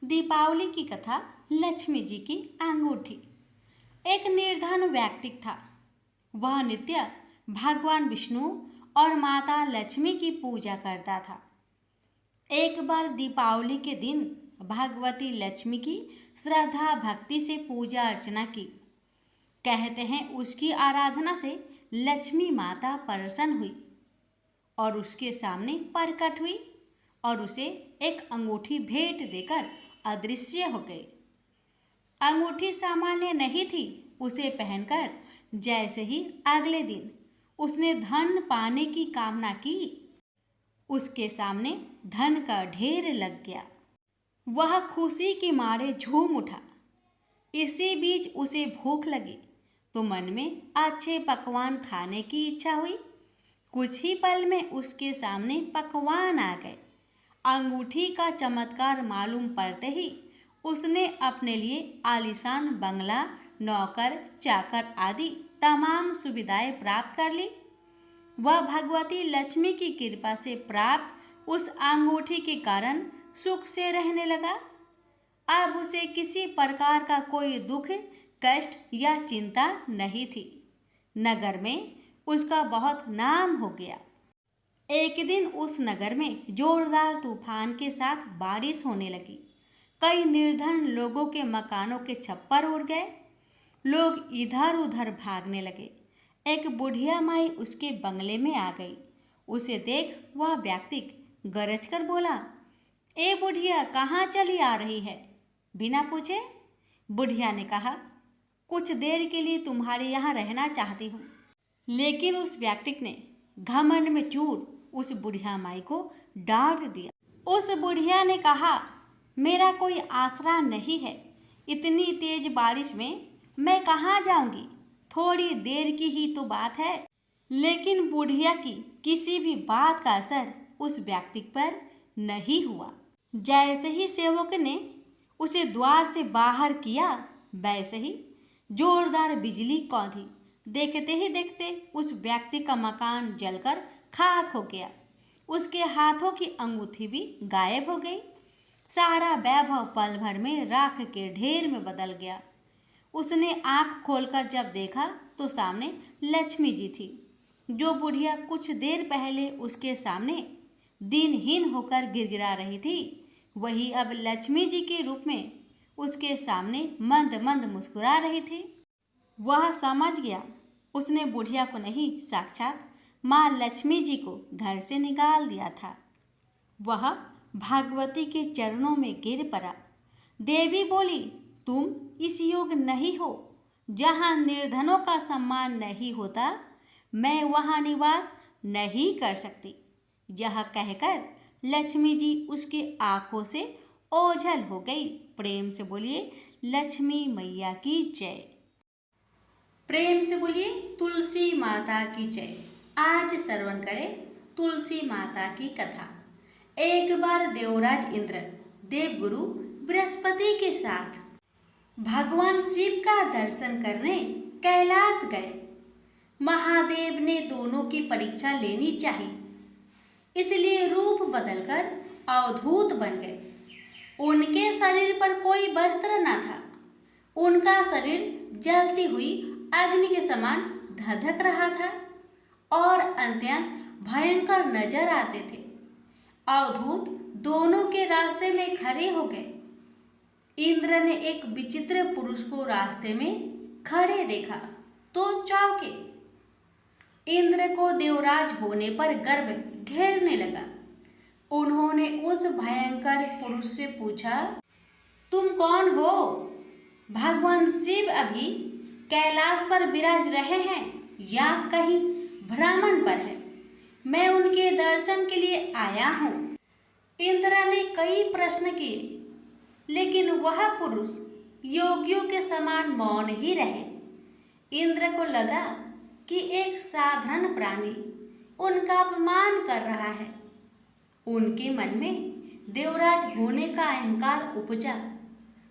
दीपावली की कथा। लक्ष्मी जी की अंगूठी। एक निर्धन व्यक्ति था। वह नित्य भगवान विष्णु और माता लक्ष्मी की पूजा करता था। एक बार दीपावली के दिन भगवती लक्ष्मी की श्रद्धा भक्ति से पूजा अर्चना की। कहते हैं उसकी आराधना से लक्ष्मी माता प्रसन्न हुई और उसके सामने प्रकट हुई और उसे एक अंगूठी भेंट देकर अदृश्य हो गई। अंगूठी सामान्य नहीं थी। उसे पहनकर जैसे ही अगले दिन उसने धन पाने की कामना की, उसके सामने धन का ढेर लग गया। वह खुशी के मारे झूम उठा। इसी बीच उसे भूख लगी तो मन में अच्छे पकवान खाने की इच्छा हुई। कुछ ही पल में उसके सामने पकवान आ गए। अंगूठी का चमत्कार मालूम पड़ते ही उसने अपने लिए आलीशान बंगला, नौकर चाकर आदि तमाम सुविधाएं प्राप्त कर ली। वह भगवती लक्ष्मी की कृपा से प्राप्त उस अंगूठी के कारण सुख से रहने लगा। अब उसे किसी प्रकार का कोई दुख, कष्ट या चिंता नहीं थी। नगर में उसका बहुत नाम हो गया। एक दिन उस नगर में जोरदार तूफान के साथ बारिश होने लगी। कई निर्धन लोगों के मकानों के छप्पर उड़ गए। लोग इधर उधर भागने लगे। एक बुढ़िया माई उसके बंगले में आ गई। उसे देख वह व्यक्ति गरज कर बोला, ए बुढ़िया, कहाँ चली आ रही है? बिना पूछे बुढ़िया ने कहा, कुछ देर के लिए तुम्हारे यहाँ रहना चाहती हूँ। लेकिन उस व्यक्ति ने घमंड में चूर उस बुढ़िया माई को डांट दिया। उस बुढ़िया ने कहा, मेरा कोई आसरा नहीं है। इतनी तेज बारिश में मैं कहाँ जाऊंगी? थोड़ी देर की ही तो बात है। लेकिन बुढ़िया की किसी भी बात का असर उस व्यक्ति पर नहीं हुआ। जैसे ही सेवक ने उसे द्वार से बाहर किया, वैसे ही जोरदार बिजली कौंधी। देखते ही देखते उस व्यक्ति का मकान जलकर खाक हो गया। उसके हाथों की अंगूठी भी गायब हो गई। सारा वैभव पल भर में राख के ढेर में बदल गया। उसने आंख खोलकर जब देखा तो सामने लक्ष्मी जी थी। जो बुढ़िया कुछ देर पहले उसके सामने दिनहीन होकर गिड़गिड़ा रही थी, वही अब लक्ष्मी जी के रूप में उसके सामने मंद मंद मुस्कुरा रही थी। वह समझ गया उसने बुढ़िया को नहीं, साक्षात माँ लक्ष्मी जी को घर से निकाल दिया था। वह भगवती के चरणों में गिर पड़ा। देवी बोली, तुम इस योग नहीं हो। जहाँ निर्धनों का सम्मान नहीं होता, मैं वहाँ निवास नहीं कर सकती। यह कहकर लक्ष्मी जी उसकी आंखों से ओझल हो गई। प्रेम से बोलिए लक्ष्मी मैया की जय। प्रेम से बोलिए तुलसी माता की जय। आज श्रवण करें तुलसी माता की कथा। एक बार देवराज इंद्र देवगुरु बृहस्पति के साथ भगवान शिव का दर्शन करने कैलाश गए। महादेव ने दोनों की परीक्षा लेनी चाहिए, इसलिए रूप बदलकर अवधूत बन गए। उनके शरीर पर कोई वस्त्र न था। उनका शरीर जलती हुई अग्नि के समान धधक रहा था और अत्यंत भयंकर नजर आते थे। अवधूत दोनों के रास्ते में खड़े हो गए। इंद्र ने एक विचित्र पुरुष को रास्ते में खड़े देखा तो चौंके। इंद्र को देवराज होने पर गर्व घेरने लगा। उन्होंने उस भयंकर पुरुष से पूछा, तुम कौन हो? भगवान शिव अभी कैलाश पर विराज रहे हैं या कहीं भ्रमण पर है? मैं उनके दर्शन के लिए आया हूँ। इंद्र ने कई प्रश्न किए, लेकिन वह पुरुष योगियों के समान मौन ही रहे। इंद्र को लगा कि एक साधारण प्राणी उनका अपमान कर रहा है। उनके मन में देवराज होने का अहंकार उपजा,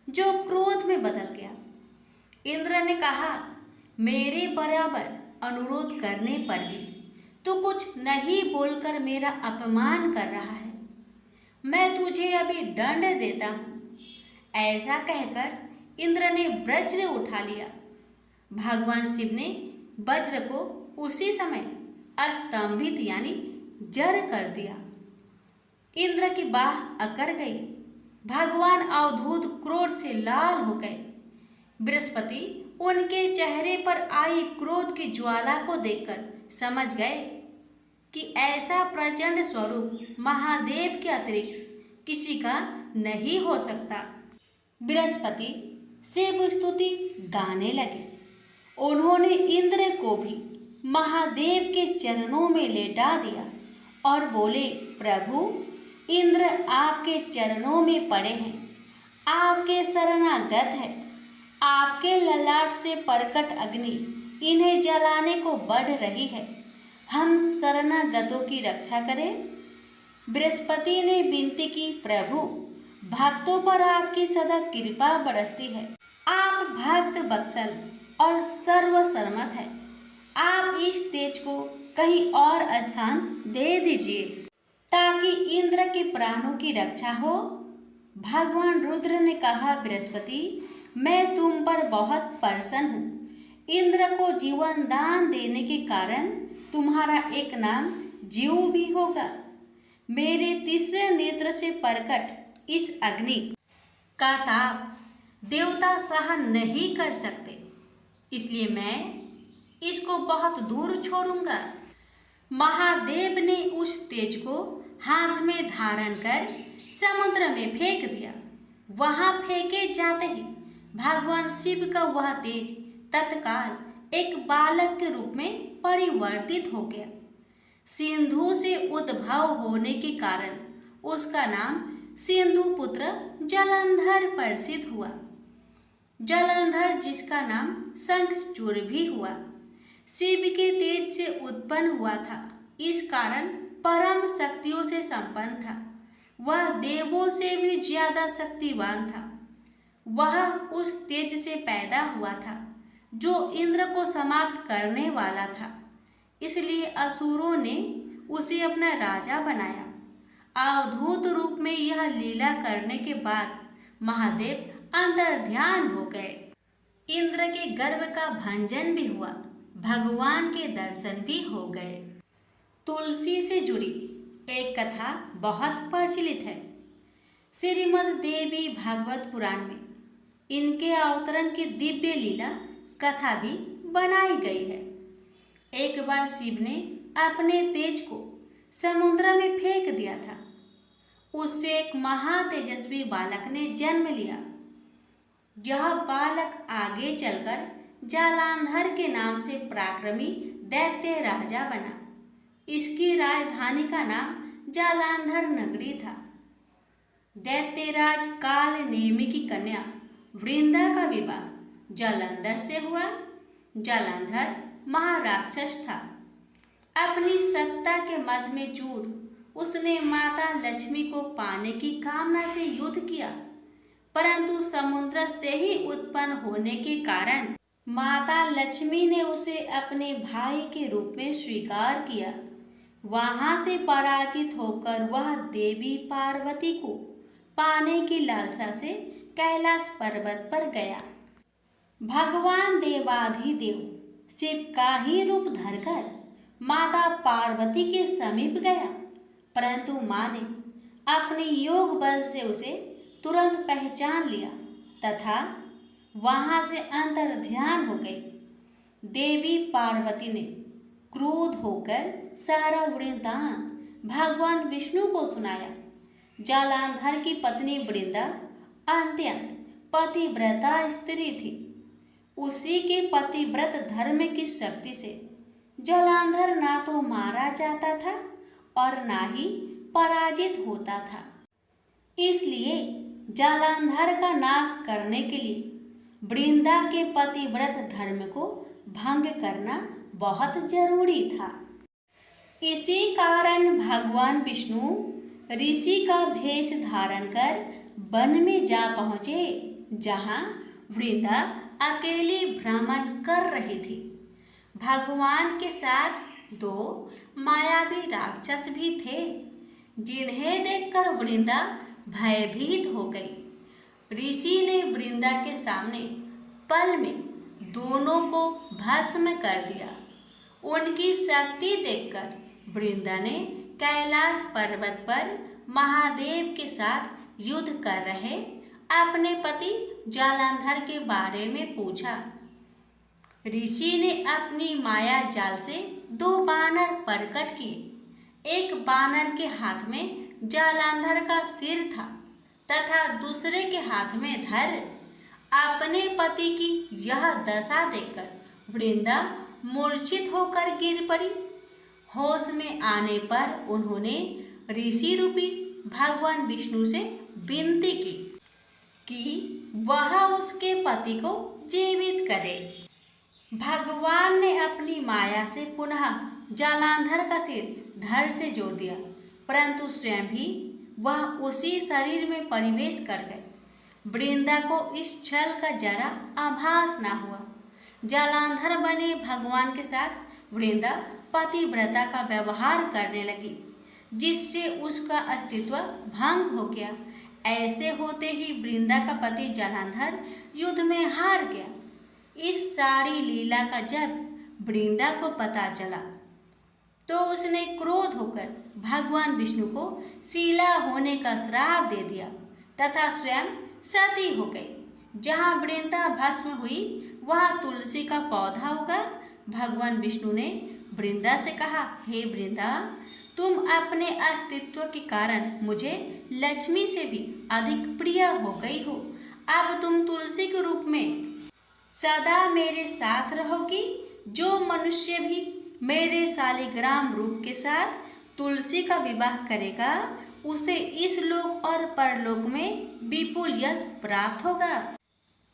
जो क्रोध में बदल गया। इंद्र ने कहा, मेरे बराबर अनुरोध करने पर भी तू कुछ नहीं बोलकर मेरा अपमान कर रहा है। मैं तुझे अभी दंड देता हूँ। ऐसा कहकर इंद्र ने वज्र उठा लिया। भगवान शिव ने वज्र को उसी समय स्तंभित यानी जड़ कर दिया। इंद्र की बाह अकड़ गई। भगवान अवधूत क्रोध से लाल हो गए। बृहस्पति उनके चेहरे पर आई क्रोध की ज्वाला को देखकर समझ गए कि ऐसा प्रचंड स्वरूप महादेव के अतिरिक्त किसी का नहीं हो सकता। बृहस्पति शिव स्तुति गाने लगे। उन्होंने इंद्र को भी महादेव के चरणों में लेटा दिया और बोले, प्रभु, इंद्र आपके चरणों में पड़े हैं, आपके शरणागत है। आपके ललाट से प्रकट अग्नि इन्हें जलाने को बढ़ रही है। हम शरणागतों की रक्षा करें। बृहस्पति ने विनती की, प्रभु, भक्तों पर आपकी सदा कृपा बरसती है। आप भक्त वत्सल और सर्वसम्मत है। आप इस तेज को कहीं और स्थान दे दीजिए ताकि इंद्र के प्राणों की रक्षा हो। भगवान रुद्र ने कहा, बृहस्पति, मैं तुम पर बहुत प्रसन्न हूँ। इंद्र को जीवन दान देने के कारण तुम्हारा एक नाम जीव भी होगा। मेरे तीसरे नेत्र से प्रकट इस अग्नि का ताप देवता सहन नहीं कर सकते, इसलिए मैं इसको बहुत दूर छोड़ूंगा। महादेव ने उस तेज को हाथ में धारण कर समुद्र में फेंक दिया। वहां फेंके जाते ही भगवान शिव का वह तेज तत्काल एक बालक के रूप में परिवर्तित हो गया। सिंधु से उद्भव होने के कारण उसका नाम सिंधु पुत्र जलंधर प्रसिद्ध हुआ। जलंधर जिसका नाम शंखचूड़ भी हुआ, शिव के तेज से उत्पन्न हुआ था। इस कारण परम शक्तियों से संपन्न था। वह देवों से भी ज्यादा शक्तिवान था। वह उस तेज से पैदा हुआ था जो इंद्र को समाप्त करने वाला था। इसलिए असुरों ने उसे अपना राजा बनाया। अवधूत रूप में यह लीला करने के बाद महादेव अंतर्ध्यान हो गए। इंद्र के गर्भ का भंजन भी हुआ, भगवान के दर्शन भी हो गए। तुलसी से जुड़ी एक कथा बहुत प्रचलित है। श्रीमद् देवी भागवत पुराण में इनके अवतरण की दिव्य लीला कथा भी बनाई गई है। एक बार शिव ने अपने तेज को समुद्र में फेंक दिया था। उससे एक महातेजस्वी बालक ने जन्म लिया। यह बालक आगे चलकर जालांधर के नाम से पराक्रमी दैत्य राजा बना। इसकी राजधानी का नाम जालांधर नगरी था। दैत्यराज काल नेमि की कन्या वृंदा का विवाह जालंधर से हुआ। जालंधर महाराक्षस था। अपनी सत्ता के मद में चूर उसने माता लक्ष्मी को पाने की कामना से युद्ध किया, परंतु समुद्र से ही उत्पन्न होने के कारण माता लक्ष्मी ने उसे अपने भाई के रूप में स्वीकार किया। वहां से पराजित होकर वह देवी पार्वती को पाने की लालसा से कैलाश पर्वत पर गया। भगवान देवाधिदेव शिव का ही रूप धरकर माता पार्वती के समीप गया, परंतु मां ने अपने योग बल से उसे तुरंत पहचान लिया तथा वहां से अंतर्ध्यान हो गई। देवी पार्वती ने क्रोध होकर सारा वृत्तांत भगवान विष्णु को सुनाया। जालांधर की पत्नी वृंदा अत्यंत पतिव्रता स्त्री थी। उसी के पतिव्रत धर्म की शक्ति से जालांधर ना तो मारा जाता था और ना ही पराजित होता था। इसलिए जालांधर का नाश करने के लिए वृंदा के पतिव्रत धर्म को भंग करना बहुत जरूरी था। इसी कारण भगवान विष्णु ऋषि का भेष धारण कर वन में जा पहुँचे, जहाँ वृंदा अकेली भ्रमण कर रही थी। भगवान के साथ दो मायावी राक्षस भी थे, जिन्हें देखकर वृंदा भयभीत हो गई। ऋषि ने वृंदा के सामने पल में दोनों को भस्म कर दिया। उनकी शक्ति देखकर वृंदा ने कैलाश पर्वत पर महादेव के साथ युद्ध कर रहे अपने पति जालंधर के बारे में पूछा। ऋषि ने अपनी माया जाल से 2 बानर प्रकट किए। एक बानर के हाथ में जालंधर का सिर था तथा दूसरे के हाथ में धर। अपने पति की यह दशा देखकर वृंदा मूर्छित होकर गिर पड़ी। होश में आने पर उन्होंने ऋषि रूपी भगवान विष्णु से विनती की कि वह उसके पति को जीवित करे। भगवान ने अपनी माया से पुनः जालंधर का सिर धड़ से जोड़ दिया, परंतु स्वयं भी वह उसी शरीर में प्रवेश कर गए। वृंदा को इस छल का जरा आभास न हुआ। जालंधर बने भगवान के साथ वृंदा पतिव्रता का व्यवहार करने लगी, जिससे उसका अस्तित्व भंग हो गया। ऐसे होते ही वृंदा का पति जालंधर युद्ध में हार गया। इस सारी लीला का जब वृंदा को पता चला तो उसने क्रोध होकर भगवान विष्णु को शीला होने का श्राप दे दिया तथा स्वयं सती हो गई। जहाँ वृंदा भस्म हुई वहाँ तुलसी का पौधा उगा। भगवान विष्णु ने वृंदा से कहा, हे वृंदा, तुम अपने अस्तित्व के कारण मुझे लक्ष्मी से भी अधिक प्रिय हो गई हो। अब तुम तुलसी के रूप में सदा मेरे साथ रहोगी। जो मनुष्य भी मेरे शालिग्राम रूप के साथ तुलसी का विवाह करेगा उसे इस लोक और परलोक में विपुल यश प्राप्त होगा।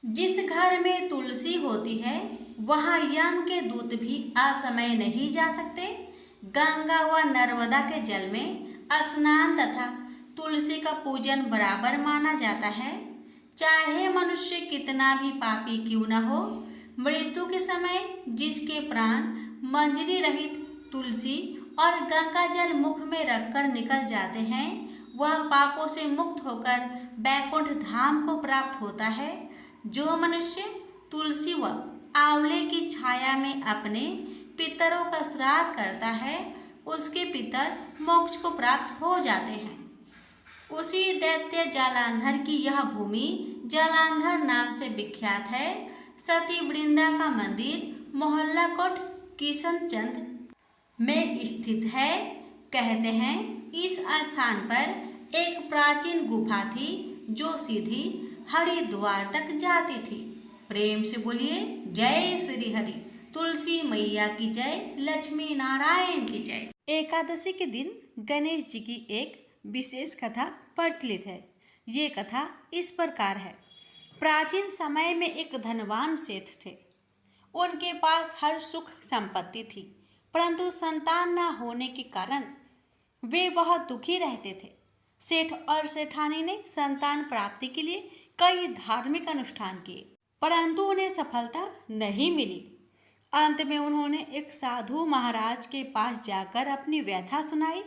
जिस घर में तुलसी होती है वहाँ यम के दूत भी असमय नहीं जा सकते। गंगा व नर्मदा के जल में स्नान तथा तुलसी का पूजन बराबर माना जाता है। चाहे मनुष्य कितना भी पापी क्यों न हो, मृत्यु के समय जिसके प्राण मंजरी रहित तुलसी और गंगा जल मुख में रखकर निकल जाते हैं, वह पापों से मुक्त होकर बैकुंठ धाम को प्राप्त होता है। जो मनुष्य तुलसी व आंवले की छाया में अपने पितरों का श्राद्ध करता है, उसके पितर मोक्ष को प्राप्त हो जाते हैं। उसी दैत्य जालंधर की यह भूमि जालंधर नाम से विख्यात है। सती वृंदा का मंदिर मोहल्ला कोट किशनचंद में स्थित है। कहते हैं इस स्थान पर एक प्राचीन गुफा थी जो सीधी हरिद्वार तक जाती थी। प्रेम से बोलिए जय श्री हरि। तुलसी मैया की जय, लक्ष्मी नारायण की जय। एकादशी के दिन गणेश जी की एक विशेष कथा प्रचलित है। ये कथा इस प्रकार है। प्राचीन समय में एक धनवान सेठ थे। उनके पास हर सुख संपत्ति थी, परंतु संतान न होने के कारण वे बहुत दुखी रहते थे। सेठ और सेठानी ने संतान प्राप्ति के लिए कई धार्मिक अनुष्ठान किए, परंतु उन्हें सफलता नहीं मिली। अंत में उन्होंने एक साधु महाराज के पास जाकर अपनी व्यथा सुनाई।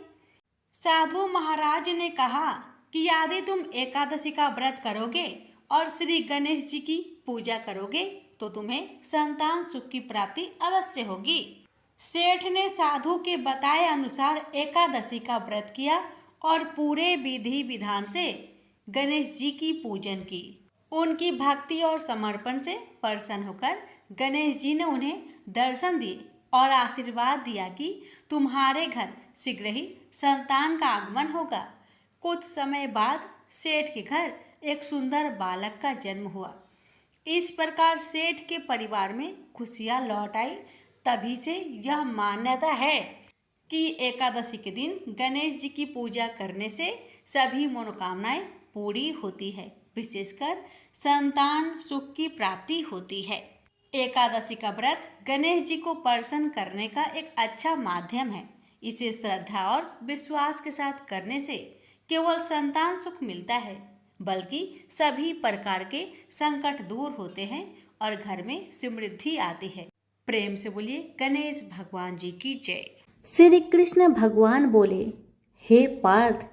साधु महाराज ने कहा कि यदि तुम एकादशी का व्रत करोगे और श्री गणेश जी की पूजा करोगे तो तुम्हें संतान सुख की प्राप्ति अवश्य होगी। सेठ ने साधु के बताए अनुसार एकादशी का व्रत किया और पूरे विधि विधान से गणेश जी की पूजन की। उनकी भक्ति और समर्पण से प्रसन्न होकर गणेश जी ने उन्हें दर्शन दिए और आशीर्वाद दिया कि तुम्हारे घर शीघ्र ही संतान का आगमन होगा। कुछ समय बाद सेठ के घर एक सुंदर बालक का जन्म हुआ। इस प्रकार सेठ के परिवार में खुशियां लौट आई। तभी से यह मान्यता है कि एकादशी के दिन गणेश जी की पूजा करने से सभी मनोकामनाएं पूरी होती है, विशेषकर संतान सुख की प्राप्ति होती है। एकादशी का व्रत गणेश जी को प्रसन्न करने का एक अच्छा माध्यम है। इसे श्रद्धा और विश्वास के साथ करने से केवल संतान सुख मिलता है, बल्कि सभी प्रकार के संकट दूर होते हैं और घर में समृद्धि आती है। प्रेम से बोलिए गणेश भगवान जी की जय। श्री कृष्ण भगवान बोले, हे पार्थ,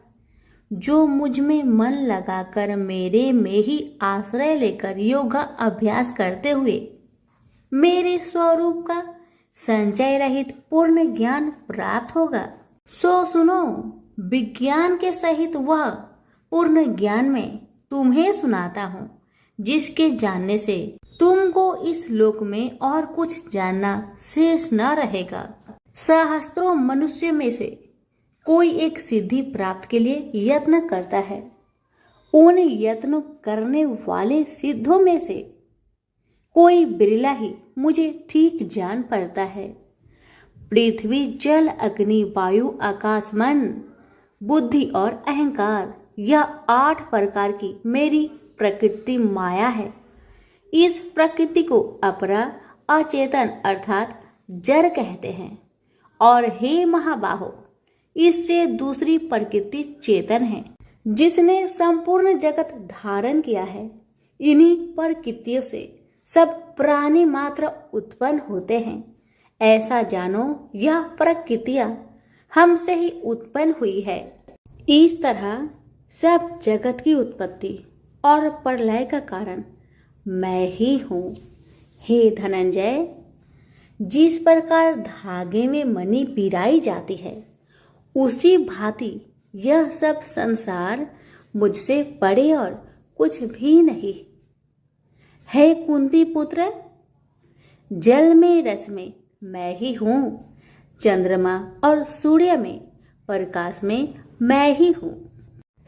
जो मुझ में मन लगाकर मेरे में ही आश्रय लेकर योगा अभ्यास करते हुए मेरे स्वरूप का संचय रहित पूर्ण ज्ञान प्राप्त होगा। सो सुनो, विज्ञान के सहित वह पूर्ण ज्ञान में तुम्हें सुनाता हूँ, जिसके जानने से तुमको इस लोक में और कुछ जानना शेष न रहेगा। सहस्त्रों मनुष्य में से कोई एक सिद्धि प्राप्त के लिए यत्न करता है। उन यत्न करने वाले सिद्धों में से कोई बिरला ही मुझे ठीक जान पड़ता है। पृथ्वी, जल, अग्नि, वायु, आकाश, मन, बुद्धि और अहंकार, यह 8 प्रकार की मेरी प्रकृति माया है। इस प्रकृति को अपरा अचेतन अर्थात जड़ कहते हैं। और हे महाबाहो, इससे दूसरी प्रकृति चेतन है, जिसने संपूर्ण जगत धारण किया है। इन्हीं प्रकृतियों से सब प्राणी मात्र उत्पन्न होते हैं। ऐसा जानो, यह प्रकृतियां हमसे ही उत्पन्न हुई है। इस तरह सब जगत की उत्पत्ति और प्रलय का कारण मैं ही हूँ। हे धनंजय, जिस प्रकार धागे में मणि पिराई जाती है, उसी भांति यह सब संसार मुझसे बड़े और कुछ भी नहीं। हे कुंती पुत्र, जल में रस में मैं ही हूँ, चंद्रमा और सूर्य में प्रकाश में मैं ही हूँ,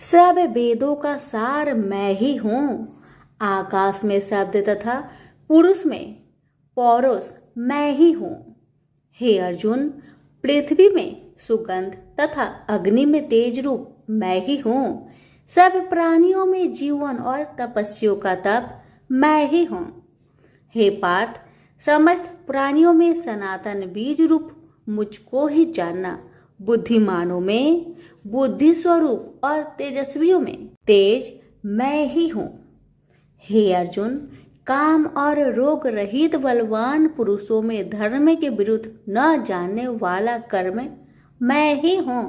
सब वेदों का सार मैं ही हूँ, आकाश में शब्द तथा पुरुष में पौरुष मैं ही हूँ। हे अर्जुन, पृथ्वी में सुगंध तथा अग्नि में तेज रूप मैं ही हूँ, सब प्राणियों में जीवन और तपस्वियों का तप मैं ही हूँ। हे पार्थ, समस्त प्राणियों में सनातन बीज रूप मुझको ही जानना, बुद्धिमानों में बुद्धि स्वरूप और तेजस्वियों में तेज मैं ही हूँ। हे अर्जुन, काम और रोग रहित बलवान पुरुषों में धर्म के विरुद्ध न जानने वाला कर्म मैं ही हूँ।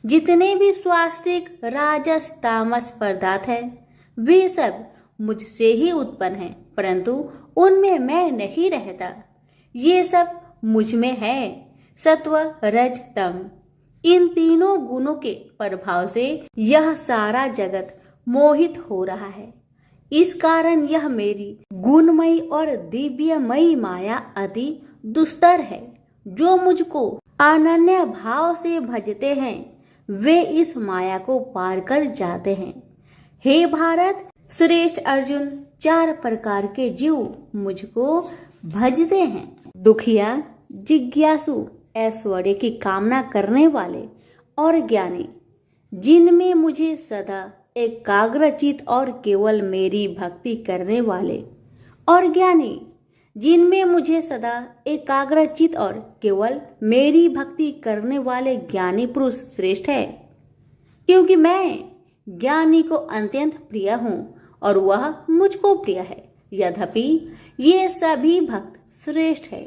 जितने भी स्वास्तिक, राजस, तामस पदार्थ है, वे सब मुझसे ही उत्पन्न हैं, परंतु उनमें मैं नहीं रहता। ये सब मुझ में है। सत्व, रज, तम, इन तीनों गुणों के प्रभाव से यह सारा जगत मोहित हो रहा है। इस कारण यह मेरी गुणमयी और दिव्यमयी माया अति दुस्तर है। जो मुझको अनन्य भाव से भजते हैं, वे इस माया को पार कर जाते हैं। हे भारत श्रेष्ठ अर्जुन, 4 प्रकार के जीव मुझको भजते हैं। दुखिया, जिज्ञासु, ऐश्वर्य की कामना करने वाले और ज्ञानी, जिनमें मुझे सदा एकाग्रचित और केवल मेरी भक्ति करने वाले, और ज्ञानी, जिनमें मुझे सदा एकाग्रचित और केवल मेरी भक्ति करने वाले ज्ञानी पुरुष श्रेष्ठ है। क्योंकि मैं ज्ञानी को अत्यंत प्रिय हूँ और वह मुझको प्रिय है। यद्यपि ये सभी भक्त श्रेष्ठ है,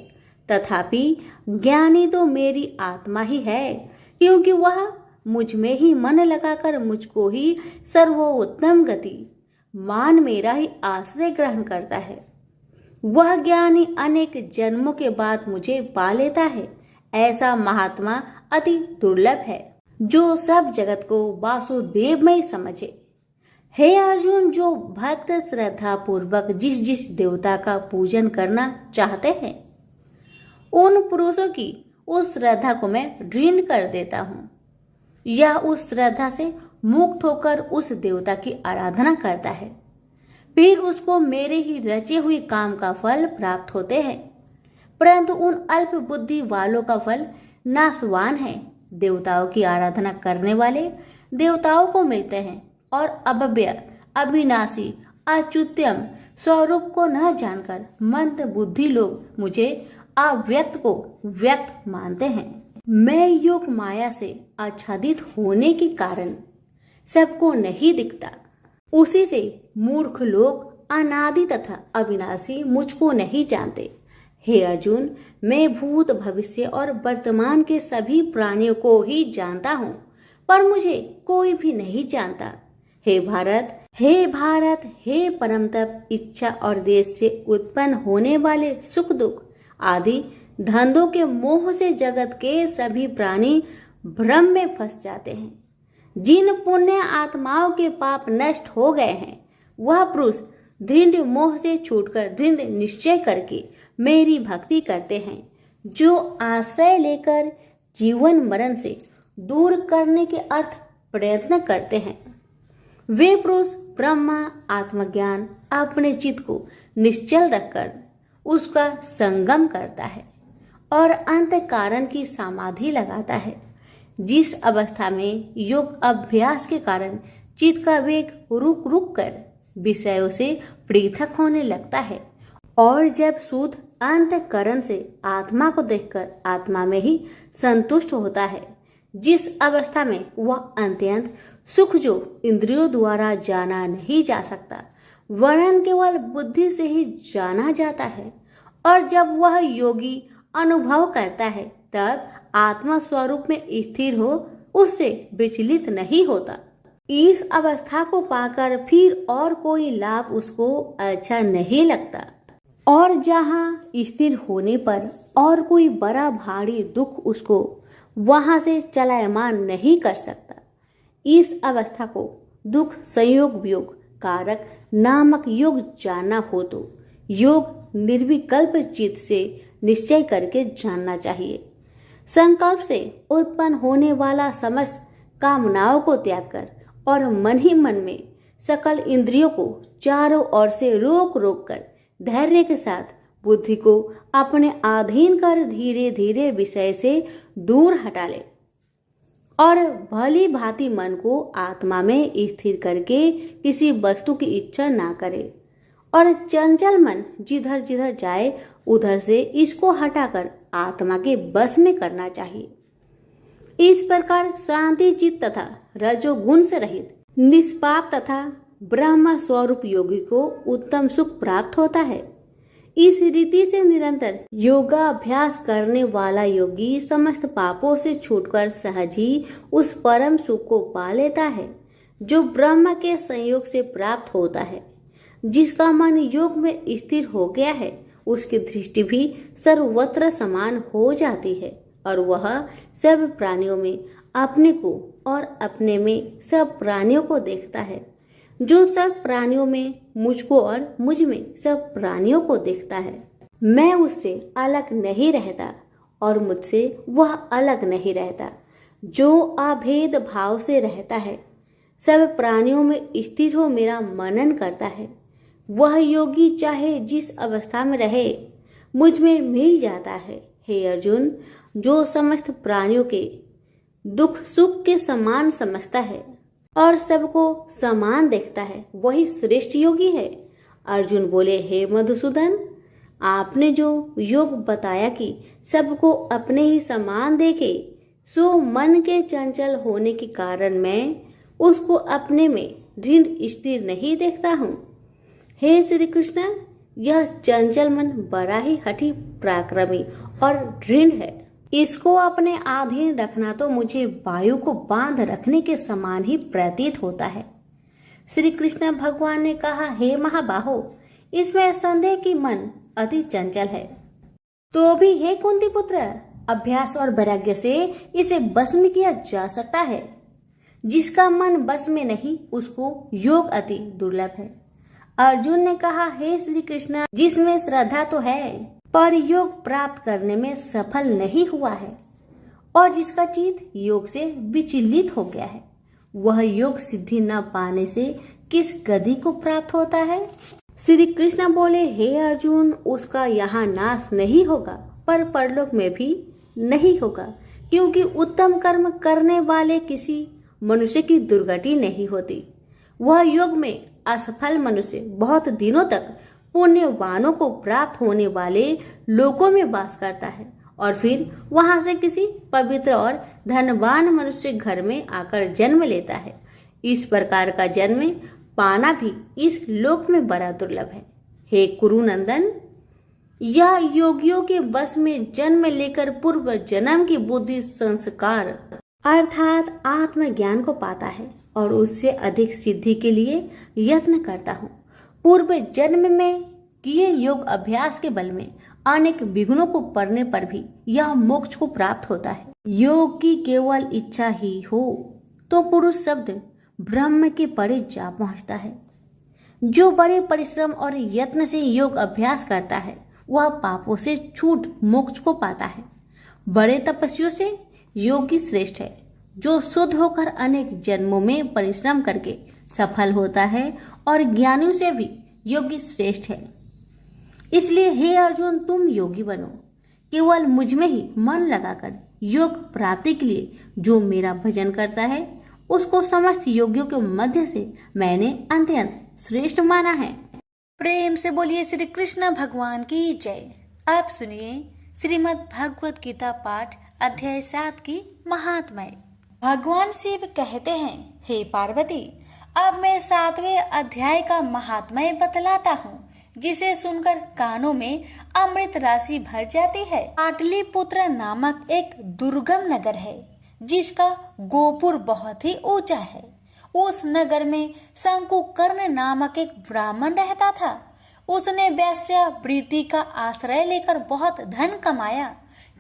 तथापि ज्ञानी तो मेरी आत्मा ही है, क्योंकि वह मुझ में ही मन लगाकर मुझको ही सर्वोत्तम गति मान मेरा ही आश्रय ग्रहण करता है। वह ज्ञानी अनेक जन्मों के बाद मुझे पा लेता है। ऐसा महात्मा अति दुर्लभ है, जो सब जगत को वासुदेवमय समझे। हे अर्जुन, जो भक्त श्रद्धा पूर्वक जिस जिस देवता का पूजन करना चाहते हैं, उन पुरुषों की उस श्रद्धा को मैं ऋण कर देता हूँ। यह उस श्रद्धा से मुक्त होकर उस देवता की आराधना करता है, फिर उसको मेरे ही रचे हुए काम का फल प्राप्त होते हैं। परंतु उन अल्प बुद्धि वालों का फल नाशवान है। देवताओं की आराधना करने वाले देवताओं को मिलते हैं, और अव्यय, अविनाशी, अच्युत्यम स्वरूप को न जानकर मंद बुद्धि लोग मुझे अव्यक्त को व्यक्त मानते हैं। मैं योग माया से आच्छादित होने के कारण सबको नहीं दिखता। उसी से मूर्ख लोग अनादि तथा अविनाशी मुझको नहीं जानते। हे अर्जुन, मैं भूत, भविष्य और वर्तमान के सभी प्राणियों को ही जानता हूँ, पर मुझे कोई भी नहीं जानता। हे भारत, हे भारत, हे परम तप, इच्छा और देश से उत्पन्न होने वाले सुख दुख आदि धंधों के मोह से जगत के सभी प्राणी भ्रम में फंस जाते हैं। जिन पुण्य आत्माओं के पाप नष्ट हो गए हैं, वह पुरुष दृढ़ मोह से छूटकर दृढ़ निश्चय करके मेरी भक्ति करते हैं, जो आश्रय लेकर जीवन मरण से दूर करने के अर्थ प्रयत्न करते हैं। वे पुरुष ब्रह्मा आत्मज्ञान अपने चित्त को निश्चल रखकर उसका संगम करता है और अंत कारण की समाधि लगाता है, जिस अवस्था में योग अभ्यास के कारण चित्त का वेग रुक रुक कर विषयों से पृथक होने लगता है और जब शुद्ध अंतःकरण से आत्मा को देखकर आत्मा में ही संतुष्ट होता है, जिस अवस्था में वह अत्यंत सुख जो इंद्रियों द्वारा जाना नहीं जा सकता वरन केवल बुद्धि से ही जाना जाता है, और जब वह योगी अनुभव करता है तब आत्मा स्वरूप में स्थिर हो उससे विचलित नहीं होता। इस अवस्था को पाकर फिर और कोई लाभ उसको अच्छा नहीं लगता, और जहाँ स्थिर होने पर और कोई बड़ा भारी दुख उसको वहां से चलायमान नहीं कर सकता। इस अवस्था को दुख संयोग वियोग कारक नामक योग जानना हो तो योग निर्विकल्प चित्त से निश्चय करके जानना चाहिए। संकल्प से उत्पन्न होने वाला समस्त कामनाओं को त्याग कर और मन ही मन में सकल इंद्रियों को चारों ओर से रोक रोक कर धैर्य के साथ बुद्धि को अपने अधीन कर धीरे धीरे विषय से दूर हटा ले और भली भांति मन को आत्मा में स्थिर करके किसी वस्तु की इच्छा ना करे, और चंचल मन जिधर जिधर जाए उधर से इसको हटाकर आत्मा के बस में करना चाहिए। इस प्रकार शांति चित्त तथा रजोगुण से रहित निष्पाप तथा ब्रह्म स्वरूप योगी को उत्तम सुख प्राप्त होता है। इस रीति से निरंतर योगाभ्यास करने वाला योगी समस्त पापों से छूटकर सहज ही उस परम सुख को पा लेता है, जो ब्रह्म के संयोग से प्राप्त होता है। जिसका मन योग में स्थिर हो गया है उसकी दृष्टि भी सर्वत्र समान हो जाती है, और वह सब प्राणियों में अपने को और अपने में सब प्राणियों को देखता है, जो सब प्राणियों में मुझको और मुझ में सब प्राणियों को देखता है। मैं उससे अलग नहीं रहता और मुझसे वह अलग नहीं रहता, जो अभेद भाव से रहता है, सब प्राणियों में स्थिर हो मेरा मनन करता है। वह योगी चाहे जिस अवस्था में रहे मुझ में मिल जाता है। हे अर्जुन, जो समस्त प्राणियों के दुख सुख के समान समझता है और सबको समान देखता है, वही श्रेष्ठ योगी है। अर्जुन बोले, हे मधुसूदन, आपने जो योग बताया कि सबको अपने ही समान देखे, सो मन के चंचल होने के कारण मैं उसको अपने में दृढ़ स्थिर नहीं देखता हूँ। हे श्री कृष्ण, यह चंचल मन बड़ा ही हठी पराक्रमी और दृढ़ है। इसको अपने अधीन रखना तो मुझे वायु को बांध रखने के समान ही प्रतीत होता है। श्री कृष्ण भगवान ने कहा, हे महाबाहो, इसमें संदेह की मन अति चंचल है, तो भी हे कुंती पुत्र, अभ्यास और वैराग्य से इसे बस में किया जा सकता है। जिसका मन बस में नहीं उसको योग अति दुर्लभ है। अर्जुन ने कहा, हे श्री कृष्ण, जिसमें श्रद्धा तो है पर योग प्राप्त करने में सफल नहीं हुआ है, और जिसका चित्त योग से विचलित हो गया है, वह योग सिद्धि न पाने से किस गति को प्राप्त होता है? श्री कृष्ण बोले, हे अर्जुन, उसका यहाँ नाश नहीं होगा पर परलोक में भी नहीं होगा, क्योंकि उत्तम कर्म करने वाले किसी मनुष्य की दुर्गति नहीं होती। वह योग में असफल मनुष्य बहुत दिनों तक पुण्यवानों को प्राप्त होने वाले लोकों में वास करता है और फिर वहां से किसी पवित्र और धनवान मनुष्य घर में आकर जन्म लेता है। इस प्रकार का जन्म पाना भी इस लोक में बड़ा दुर्लभ है। हे कुरुनंदन, यह योगियों के बस में जन्म लेकर पूर्व जन्म की बुद्धि संस्कार अर्थात आत्मज्ञान को पाता है और उससे अधिक सिद्धि के लिए यत्न करता हूँ। पूर्व जन्म में किए योग अभ्यास के बल में अनेक विघ्नों को पड़ने पर भी यह मोक्ष को प्राप्त होता है। योग की केवल इच्छा ही हो तो पुरुष शब्द ब्रह्म के परे जा पहुंचता है। जो बड़े परिश्रम और यत्न से योग अभ्यास करता है वह पापों से छूट मोक्ष को पाता है। बड़े तपस्वियों से योगी श्रेष्ठ है। जो शुद्ध होकर अनेक जन्मों में परिश्रम करके सफल होता है और ज्ञानियों से भी योगी श्रेष्ठ है। इसलिए हे अर्जुन, तुम योगी बनो। केवल मुझ में ही मन लगाकर योग प्राप्ति के लिए जो मेरा भजन करता है उसको समस्त योगियों के मध्य से मैंने अत्यंत श्रेष्ठ माना है। प्रेम से बोलिए श्री कृष्ण भगवान की जय। आप सुनिए श्रीमद् भगवत गीता पाठ अध्याय 7 की महात्म्य। भगवान शिव कहते हैं, हे पार्वती, अब मैं 7वें अध्याय का महात्म्य बतलाता हूँ, जिसे सुनकर कानों में अमृत राशि भर जाती है। पाटलिपुत्र नामक एक दुर्गम नगर है जिसका गोपुर बहुत ही ऊंचा है। उस नगर में शंकुकर्ण नामक एक ब्राह्मण रहता था। उसने वैश्य वृत्ति का आश्रय लेकर बहुत धन कमाया,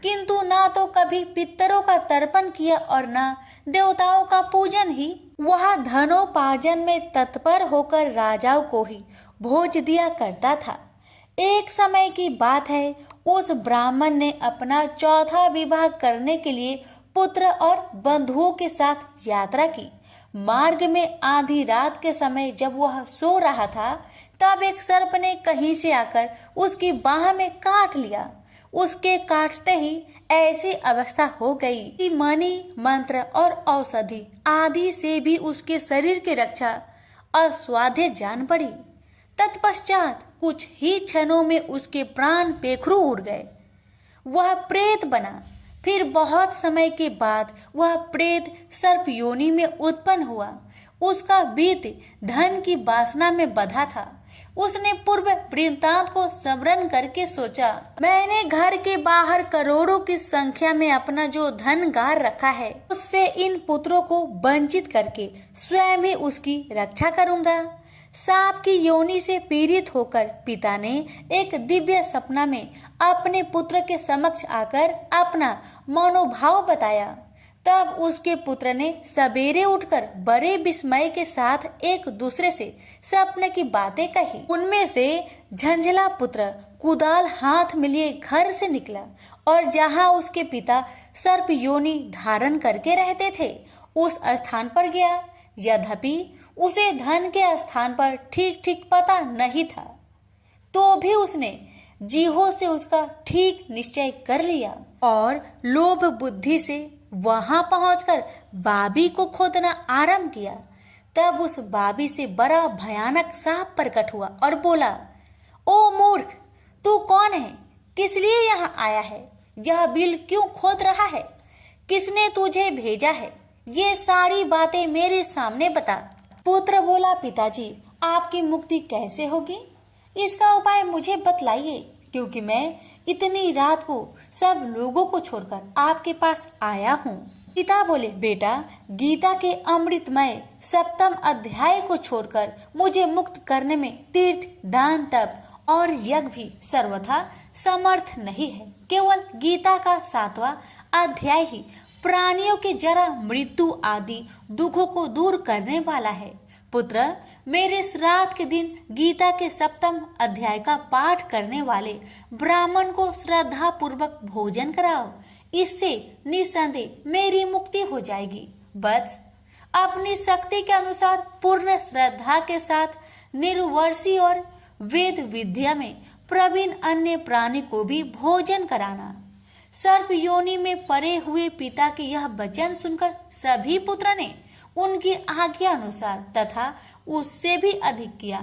किंतु ना तो कभी पितरों का तर्पण किया और न देवताओं का पूजन ही। वह धनोपार्जन में तत्पर होकर राजाओं को ही भोज दिया करता था। एक समय की बात है, उस ब्राह्मण ने अपना चौथा विवाह करने के लिए पुत्र और बंधुओं के साथ यात्रा की। मार्ग में आधी रात के समय जब वह सो रहा था, तब एक सर्प ने कहीं से आकर उसकी बाह में काट लिया। उसके काटते ही ऐसी अवस्था हो गई कि मणि, मंत्र और औषधि आदि से भी उसके शरीर की रक्षा असाध्य जान पड़ी। तत्पश्चात कुछ ही क्षणों में उसके प्राण पेखरू उड़ गए। वह प्रेत बना। फिर बहुत समय के बाद वह प्रेत सर्प योनि में उत्पन्न हुआ। उसका बीत धन की वासना में बंधा था। उसने पूर्व वृत्तांत को स्मरण करके सोचा, मैंने घर के बाहर करोड़ों की संख्या में अपना जो धन गार रखा है, उससे इन पुत्रों को वंचित करके स्वयं ही उसकी रक्षा करूंगा। सांप की योनि से पीड़ित होकर पिता ने एक दिव्य सपना में अपने पुत्र के समक्ष आकर अपना मनोभाव बताया। तब उसके पुत्र ने सवेरे उठकर बड़े विस्मय के साथ एक दूसरे से सपने की बातें कही। उनमें से झंझला पुत्र कुदाल हाथ में लिए घर से निकला और जहां उसके पिता सर्प योनि धारण करके रहते थे, उस स्थान पर गया। यद्यपि उसे धन के स्थान पर ठीक ठीक पता नहीं था, तो भी उसने जीहो से उसका ठीक निश्चय कर लिया और लोभ बुद्धि से वहां पहुंचकर बाबी को खोदना आरंभ किया। तब उस बाबी से बड़ा भयानक सांप प्रकट हुआ और बोला, ओ मूर्ख, तू कौन है? किस लिए यहाँ आया है? यह बिल क्यों खोद रहा है? किसने तुझे भेजा है? ये सारी बातें मेरे सामने बता। पुत्र बोला, पिताजी, आपकी मुक्ति कैसे होगी? इसका उपाय मुझे बतलाइए, क्योंकि मैं इतनी रात को सब लोगों को छोड़कर आपके पास आया हूँ। पिता बोले, बेटा, गीता के अमृतमय 7वें अध्याय को छोड़कर मुझे मुक्त करने में तीर्थ, दान, तप और यज्ञ भी सर्वथा समर्थ नहीं है। केवल गीता का 7वां अध्याय ही प्राणियों के जरा, मृत्यु आदि दुखों को दूर करने वाला है। पुत्र, मेरे श्राद्ध के दिन गीता के 7वें अध्याय का पाठ करने वाले ब्राह्मण को श्रद्धा पूर्वक भोजन कराओ। इससे निसंदेह मेरी मुक्ति हो जाएगी। बस अपनी शक्ति के अनुसार पूर्ण श्रद्धा के साथ निर्वर्षी और वेद विद्या में प्रवीण अन्य प्राणी को भी भोजन कराना। सर्प योनि में पड़े हुए पिता के यह वचन सुनकर सभी पुत्र ने उनकी आज्ञा अनुसार तथा उससे भी अधिक किया।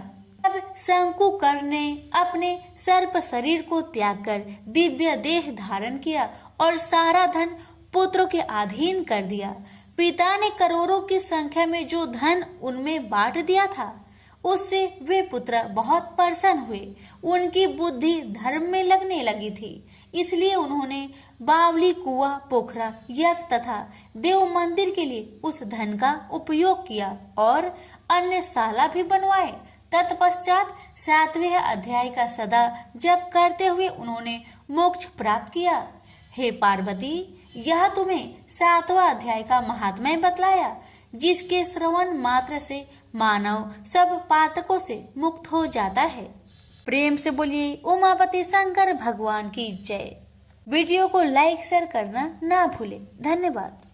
अब शंकुकर्ण ने अपने सर्प शरीर को त्याग कर दिव्य देह धारण किया और सारा धन पुत्रों के अधीन कर दिया। पिता ने करोड़ों की संख्या में जो धन उनमें बांट दिया था, उससे वे पुत्र बहुत प्रसन्न हुए। उनकी बुद्धि धर्म में लगने लगी थी, इसलिए उन्होंने बावली, कुआं, पोखरा, यज्ञ तथा देव मंदिर के लिए उस धन का उपयोग किया और अन्य शाला भी बनवाए। तत्पश्चात 7वें अध्याय का सदा जप करते हुए उन्होंने मोक्ष प्राप्त किया। हे पार्वती, यह तुम्हें 7वां अध्याय का महात्म्य बतलाया, जिसके श्रवण मात्र से मानव सब पातकों से मुक्त हो जाता है। प्रेम से बोलिए उमापति शंकर भगवान की जय। वीडियो को लाइक शेयर करना ना भूले। धन्यवाद।